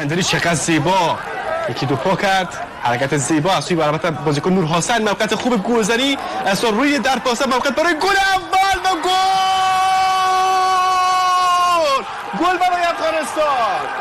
هندری چقدر زیبا یکی دو پا کرد حرکت زیبا از سوی برابر بازیکن نور حسین موقعیت خوب گلزنی از روی در پاسه موقعیت برای گل اول و گل برای افغانستان.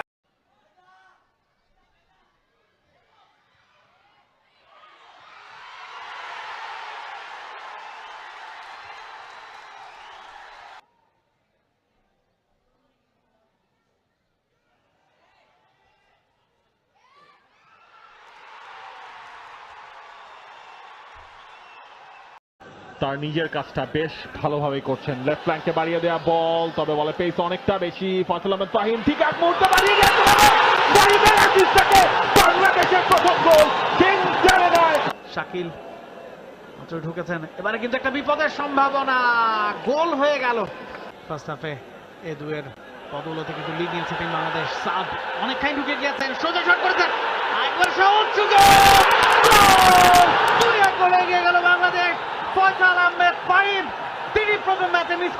তার নিজের কাজটা বেশ ভালোভাবে করছেন লেফট ফ্ল্যাঙ্কে বাড়িয়ে দেয়া বল তবে বলে পেস অনেকটা বেশি ফয়সাল আহমেদ ফাহিম ঠিক এক মুহূর্তে বাড়িয়ে গেছে বাংলাদেশের প্রথম গোল শাকিল মাত্র ঢুকেছেন এবারে কিন্তু একটা বিপদের সম্ভাবনা গোল হয়ে গেল ফার্স্ট হাফে এই দুয়ের বদৌলতে কিন্তু লিড নিয়েছে টিম বাংলাদেশ সাদ অনেকখানি ঢুকে গিয়েছেন সোজা শট করেছেন একবার সহজ সুযোগ দুই এক গোলে এগিয়ে গেল বাংলাদেশ ফয়সাল আহমেদ ফাহিম তিনি প্রথম ম্যাচে miss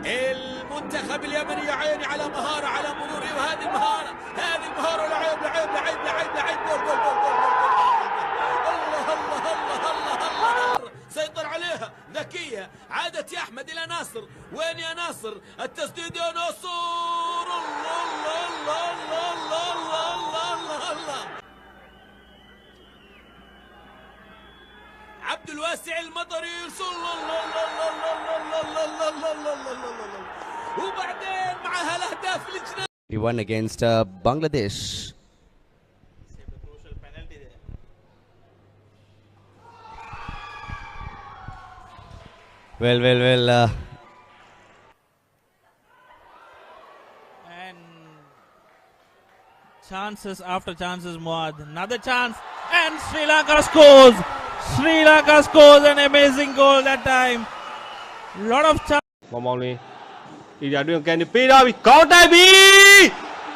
المنتخب اليمني يا عيني على مهارة على مروره وهذه المهارة لعيب جول الله سيطر عليها ذكية عادت يا أحمد إلى ناصر وين يا ناصر التسديد يا ناصر الله عبد الواسع المطري وبعدين معها الاهداف الجنان 1 against Bangladesh. Well. And chances after chances, Muad. Another chance, and Sri Lanka scores. Sri Lanka scores an amazing goal that time. Lot of chance. မောင်မောင်လေးဒီကြတွင်ကန်ပေးထားပြီကောင်းတိုက်ပြီ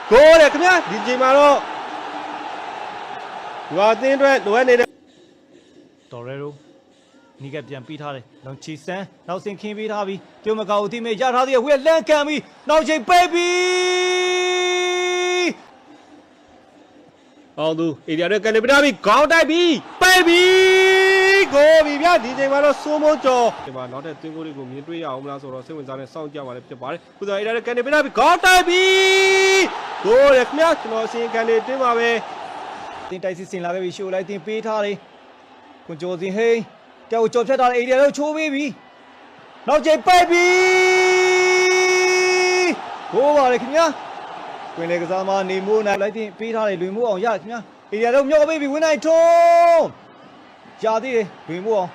ဂိုးတယ်ခင်ဗျာဒီချိန်မှာတော့ဒီမှာအသင်းအတွက်လိုအပ်နေတဲ့ တော်ရဲတို့နီးကပြန်ပြီးထားတယ်နောက်ချီစန်းနောက်စင်ခင်းပြီးထားပြီကျုံမကောက်အသီးမေရထားသေးရဲ့ဝေးလန့်ကန်ပြီနောက်ချိန်ပိတ်ပြီအောင်သူဧရိယာတွေကန်ပေးထားပြီကောင်းတိုက်ပြီပိတ်ပြီဂိုးပြီဗျာဒီချိန်မှာတော့စိုးမိုးကျော်ဒီမှာနောက်တဲ့သွင်းကိုတွေကိုမြင်တွေ့ရအောင်မလားဆိုတော့စိတ်ဝင်စားနေစောင့်ကြပါလေဖြစ်ပါတယ်ခုဆိုဧရိယာတွေကန်ပေးထားပြီကောင်းတိုက်ပြီဂိုးရခင်ဗျာကျွန်တော်အစီအကန်တွေတွင်းပါပဲတင်တိုက်စစ်ဆင်လာခဲ့ပြီရှိုးလိုက်တင်ပေးထားတယ်ကွန်ဂျိုစင်ဟိန်းတဲကိုကြော်ဖြတ်ထားတဲ့ဧရိယာတို့ချိုးပေးပြီနောက်ချိန်ပိတ်ပြီဟိုးပါလေခင်ဗျာတွင်လေကစားမနေမိုးနိုင်လိုက်တင်ပေးထားတယ်လွင်မိုးအောင်ရခင်ဗျာဧရိယာတို့မျောပေးပြီဝင်းနိုင်ထုံးရသေးတယ်လွင်မိုးအောင်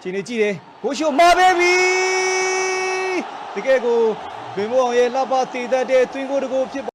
ချိန်နေကြည့်တယ်ကိုရှိုမာပေးပြီတကယ်ကိုလွင်မိုးအောင်ရဲ့လှပတည်တတ်တဲ့တွင်ကိုတကိုဖြစ်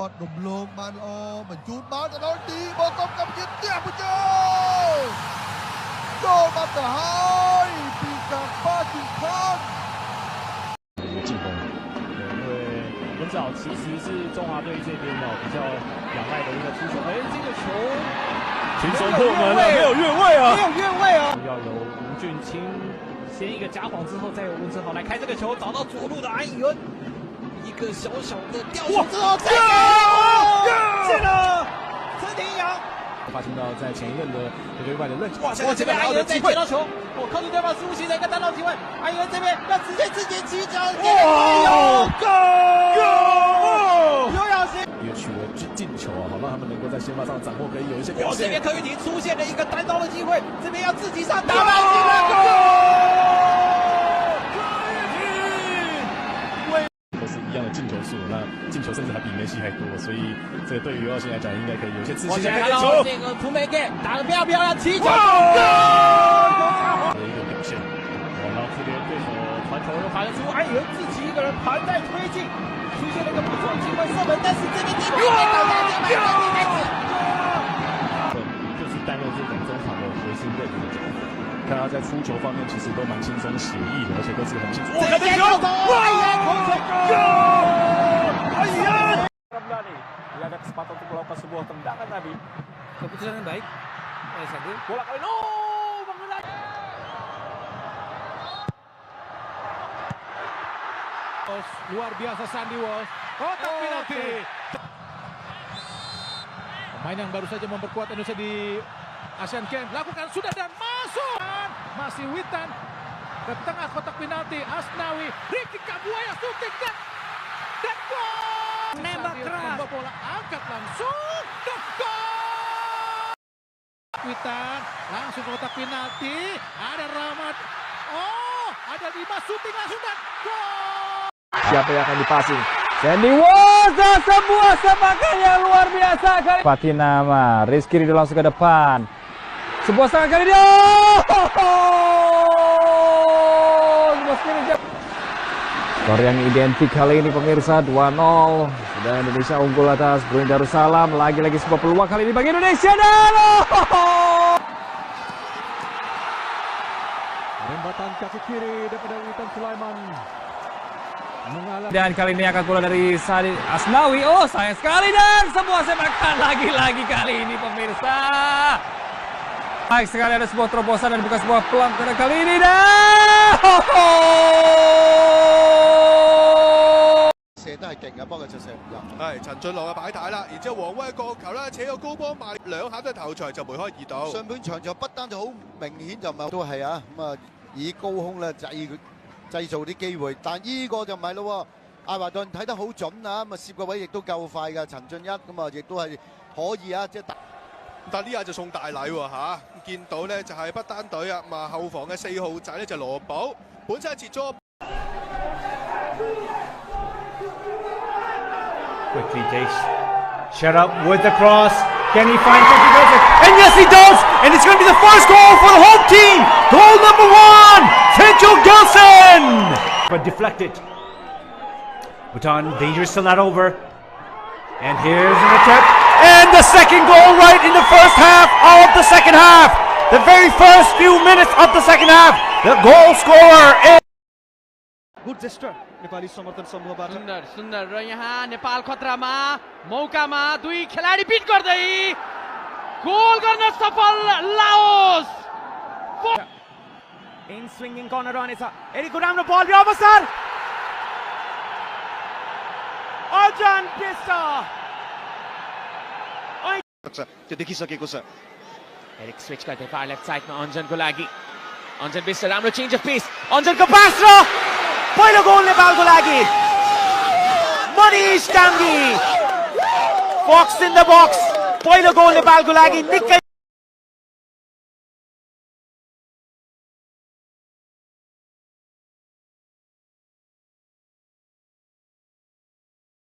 Belum man menjut man Ronaldo bottom kam dia punya gol matahari bisa Pakistan 进攻，因为文藻其实是中华队这边比较仰赖的一个出手。这个球轻松破门了，没有越位啊！没有越位啊！要由吴俊清先一个假晃之后，再由温升豪来开这个球，找到左路的安以恩，一个小小的吊球之后，再进了，陈廷阳。发现到在前一任的对外的认知，哇！现在这边安以恩再接到球，靠近对方15席的一个单刀机会，安以恩这边要直接自己起脚，刘晓欣也取得进球啊，好让他们能够在先发上掌握可以有一些表这现。边柯玉婷出现了一个单刀的机会，这边要自己上打板进了goal。都是一样的进球数，那进球甚至还比梅西还多，所以这个对于尤尔辛来讲，应该可以有一些自信。现在看到这个图梅给打得漂亮，起脚的一个表现。然后这边对手传球又反出，安以恩自己一个人盘带推进，出现了一个不错的机会射门，但是这边地板倒在地板上，就是担任这种中场的核心位置的角色。看他在出球方面其实都蛮轻松写意的，而且都是很清楚。这边球，安以恩口水安以恩。Dia ada kesempatan untuk melakukan sebuah tendangan Nabi. Keputusan yang baik. Sandi. Bola kali mengulang. Luar biasa Sandy Walsh. Kotak penalti. Pemain yang baru saja memperkuat Indonesia di Asian Games lakukan sudah dan masuk. Masih Witan ke tengah kotak penalti. Asnawi, Ricky Kabuaya shooting dan gol. Nembak keras. Bola angkat langsung dan gol. Witan langsung ke kotak penalti. Ada Rahmat. Oh, ada Dimas shooting langsung dan gol. Siapa yang akan dipasing? Sandy Walsh, sebuah sepakan yang luar biasa kali. Fatina Rizky Ridho langsung ke depan. Sebuah serangan kali dia. Skor yang identik kali ini pemirsa 2-0. Sudah Indonesia unggul atas Brunei Darussalam. Lagi-lagi sebuah peluang kali ini bagi Indonesia dan Rembatan kaki kiri daripada Witan Sulaiman. Dan kali ini akan bola dari Sadi Asnawi. Oh, sayang sekali dan sebuah sepakan lagi-lagi kali ini pemirsa. Baik sekali, ada sebuah terobosan dan bukan sebuah peluang pada kali ini dan射得係勁嘅，不過就射唔入。係陳俊樂嘅擺態啦，然之後黃威過球啦，扯個高波埋兩下都係頭槌就梅開二度。上半場就不單就好明顯就唔係都係啊，咁啊以高空咧製造啲機會，但依個就唔係咯喎。艾華頓睇得好準啊，咁啊攝個位亦都夠快嘅，陳俊一咁啊亦都係可以啊，即係。但呢下就送大禮喎嚇，見到咧就係不單隊啊，咁啊後防嘅4號仔咧就羅寶，本身係截咗。Quickly takes shut up with the cross. Can he find Patrick Wilson? And yes, he does! And it's going to be the first goal for the home team! Goal number 1! Tencho Gilson! But deflected. Bhutan, danger still not over. And here's an attempt. And the second goal right in the first half of the second half! The very first few minutes of the second half. The goal scorer is... Good gesture. Nepali समर्थन समूहबाट सुन्दर सुन्दर र यहाँ नेपाल खतरामा मौकामा दुई खेलाडी पिट गर्दै गोल गर्न सफल Laos In swinging corner रहनेछ एरिको राम्रो बल र अवसर अजन बिष्ट त्यो देखिसकेको छ। एरिक स्विच गर्दै फार लेफ्ट साइडमा अन्जनको लागि अन्जन बिष्ट राम्रो चेन्ज अफ पेस अन्जनको पास र पहिलो गोल नेपालको लागि मनीष डाङ्गी बक्स इन द बक्स पहिलो गोल नेपालको लागि निकै